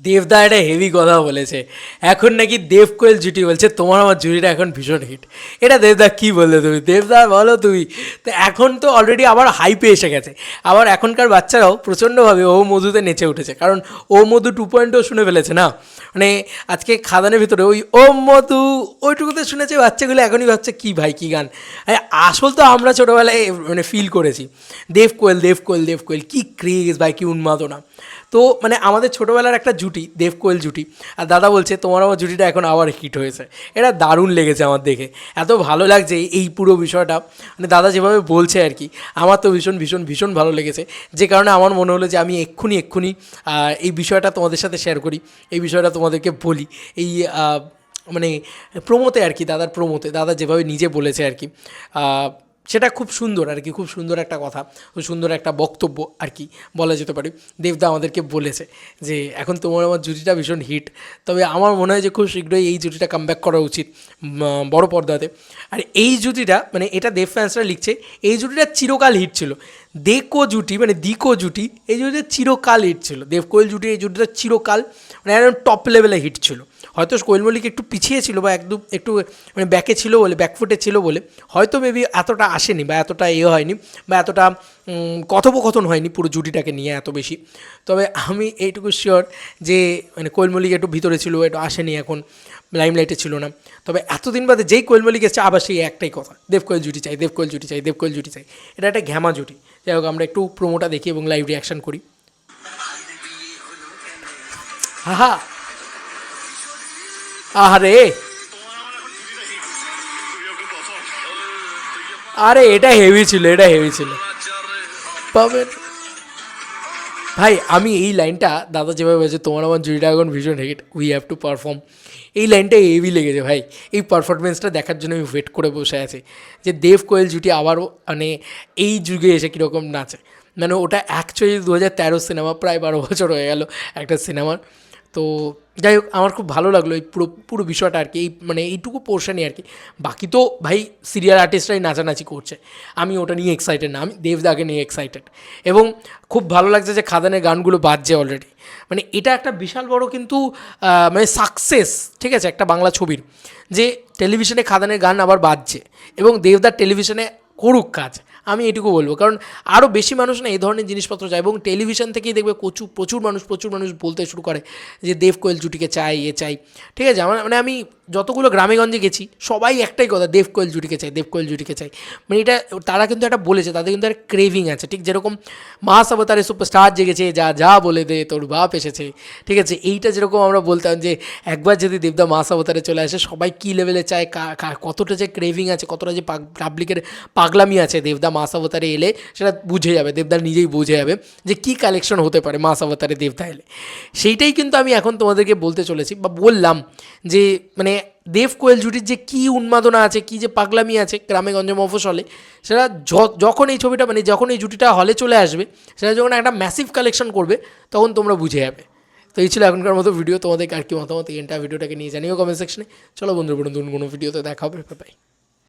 দেবদা একটা হেভি কথা বলেছে, এখন নাকি দেব কোয়েল জুটি বলছে তোমার আমার জুটিটা এখন ভীষণ হিট। এটা দেবদা কী বললে তুমি, দেবদা বলো তুমি। তো এখন তো অলরেডি আবার হাইপে এসে গেছে, আবার এখনকার বাচ্চারাও প্রচণ্ডভাবে ও মধুতে নেচে উঠেছে, কারণ ও মধু 2.0 শুনে ফেলেছে না। মানে আজকে খাদানের ভিতরে ওই ও মধু ওইটুকুতে শুনেছে বাচ্চাগুলো, এখনই ভাবছে কী ভাই কী গান। আরে আসল তো আমরা ছোটোবেলায় মানে ফিল করেছি, দেব কোয়েল দেব কোয়েল দেব কোয়েল, কী ক্রেজ ভাই, কী উন্মাদনা। তো মানে আমাদের ছোটোবেলার একটা জুটি দেব কোয়েল জুটি, আর দাদা বলছে তোমার আমার জুটিটা এখন আবার হিট হয়েছে। এটা দারুণ লেগেছে আমার দেখে, এত ভালো লাগছে এই পুরো বিষয়টা। মানে দাদা যেভাবে বলছে আর কি, আমার তো ভীষণ ভীষণ ভীষণ ভালো লেগেছে। যে কারণে আমার মনে হলো যে আমি এক্ষুনি এই বিষয়টা তোমাদের সাথে শেয়ার করি, এই বিষয়টা তোমাদেরকে বলি। এই মানে প্রোমোতে আর কি, দাদার প্রোমোতে দাদা যেভাবে নিজে বলেছে আর কি, সেটা খুব সুন্দর আর কি, খুব সুন্দর একটা কথা, খুব সুন্দর একটা বক্তব্য আর কি বলা যেতে পারে। দেবদা আমাদেরকে বলেছে যে এখন তোমার আমার জুটিটা ভীষণ হিট, তবে আমার মনে হয় যে খুব শীঘ্রই এই জুটিটা কামব্যাক করা উচিত বড় পর্দাতে। আর এই জুটিটা মানে এটা দেব ফ্যান্সরা লিখছে, এই জুটিটা চিরকাল হিট ছিল। দেখো জুটি মানে দিকো জুটি, এই জুটিটা চিরকাল হিট ছিল। দেব কোয়েল জুটি এই জুটিটা চিরকাল মানে একদম টপ লেভেলে হিট ছিল। হয়তো কোয়েল মল্লিক একটু পিছিয়ে ছিল বা একটু মানে ব্যাকে ছিল বলে, ব্যাকফুটে ছিল বলে হয়তো মেবি এতটা আসেনি বা এতটা হয়নি বা এতটা কথোপকথন হয়নি পুরো জুটিটাকে নিয়ে এত বেশি। তবে আমি এইটুকু শিওর যে মানে কোয়েল মল্লিক একটু ভিতরে ছিল, একটু আসেনি, এখন লাইমলাইটে ছিল না। তবে এতদিন বাদে যেই কোয়েল মল্লিক এসেছে আবার সেই একটাই কথা, দেব কোয়েল জুটি চাই, দেব কোয়েল জুটি চাই, দেব কোয়েল জুটি চাই। এটা একটা ঘ্যামা জুটি। যাই হোক, আমরা একটু প্রোমোটা দেখি এবং লাইভ রিয়াকশান করি। হা হা, আরে আরে এটা হেভি ছিল, এটা হেভি ছিল পাবেন ভাই। আমি এই লাইনটা দাদা যেভাবে বলেছে তোমার আমার জুড়িটা এখন ভীষণ hit, we have to perform, এই লাইনটা হেভি লেগেছে ভাই। এই পারফরমেন্সটা দেখার জন্য আমি ওয়েট করে বসে আছি যে দেব কোয়েল জুটি আবারও মানে এই যুগে এসে কীরকম নাচে। মানে ওটা অ্যাকচুয়ালি 2013 সিনেমা, প্রায় 12 বছর হয়ে গেল একটা সিনেমার। তো যাই হোক, আমার খুব ভালো লাগলো এই পুরো পুরো বিষয়টা আর কি, এই মানে এইটুকু পোর্শনই আর কি। বাকি তো ভাই সিরিয়াল আর্টিস্টরাই নাচানাচি করছে, আমি ওটা নিয়ে এক্সাইটেড না, আমি দেবদাকে নিয়ে এক্সাইটেড। এবং খুব ভালো লাগছে যে খাদানের গানগুলো বাজছে অলরেডি। মানে এটা একটা বিশাল বড় কিন্তু মানে সাকসেস, ঠিক আছে, একটা বাংলা ছবির, যে টেলিভিশনে খাদানের গান আবার বাজছে এবং দেবদার টেলিভিশনে করুক কাজ। আমি এটুকু বলবো, কারণ আরও বেশি মানুষ না এই ধরনের জিনিসপত্র চায়, এবং টেলিভিশন থেকেই দেখবে প্রচুর মানুষ বলতে শুরু করে যে দেব কোয়েল জুটিকে চাই, চাই। ঠিক আছে, আমার মানে আমি যতগুলো গ্রামেগঞ্জে গেছি সবাই একটাই কথা, দেব কোয়েল জুটিকে চাই, দেব কোয়েল জুটিকে চাই। মানে এটা তারা কিন্তু একটা বলেছে, তাদের কিন্তু একটা ক্রেভিং আছে, ঠিক যেরকম মাস অবতারে সুপারস্টার জেগেছে, যা যা বলে দে তোর বাপ এসেছে। ঠিক আছে, এইটা যেরকম আমরা বলতাম যে একবার যদি দেবদা মাস অবতারে চলে আসে সবাই কী লেভেলে চায়, কতটা যে ক্রেভিং আছে, কতটা যে পাবলিকের পাগলামি আছে দেবদা মাস অবতারে এলে, সেটা বুঝে যাবে, দেবদা নিজেই বুঝে যাবে যে কী কালেকশন হতে পারে মাস অবতারে দেবদা এলে। সেইটাই কিন্তু আমি এখন তোমাদেরকে বলতে চলেছি বা বললাম, যে মানে দেব কোয়েল জুটির যে কী উন্মাদনা আছে, কী যে পাগলামি আছে গ্রামে গঞ্জে মফস্বলে, সেটা যখন এই ছবিটা মানে যখন এই জুটিটা হলে চলে আসবে, সেটা যখন একটা ম্যাসিভ কালেকশন করবে, তখন তোমরা বুঝে যাবে। তো এই ছিল এখনকার মতো ভিডিও, তোমাদের আর কি মতামত এই এন্টার ভিডিওটাকে নিয়ে জানিও কমেন্ট সেকশনে। চলো বন্ধু কোনো ভিডিওতে দেখা হবে, বাই।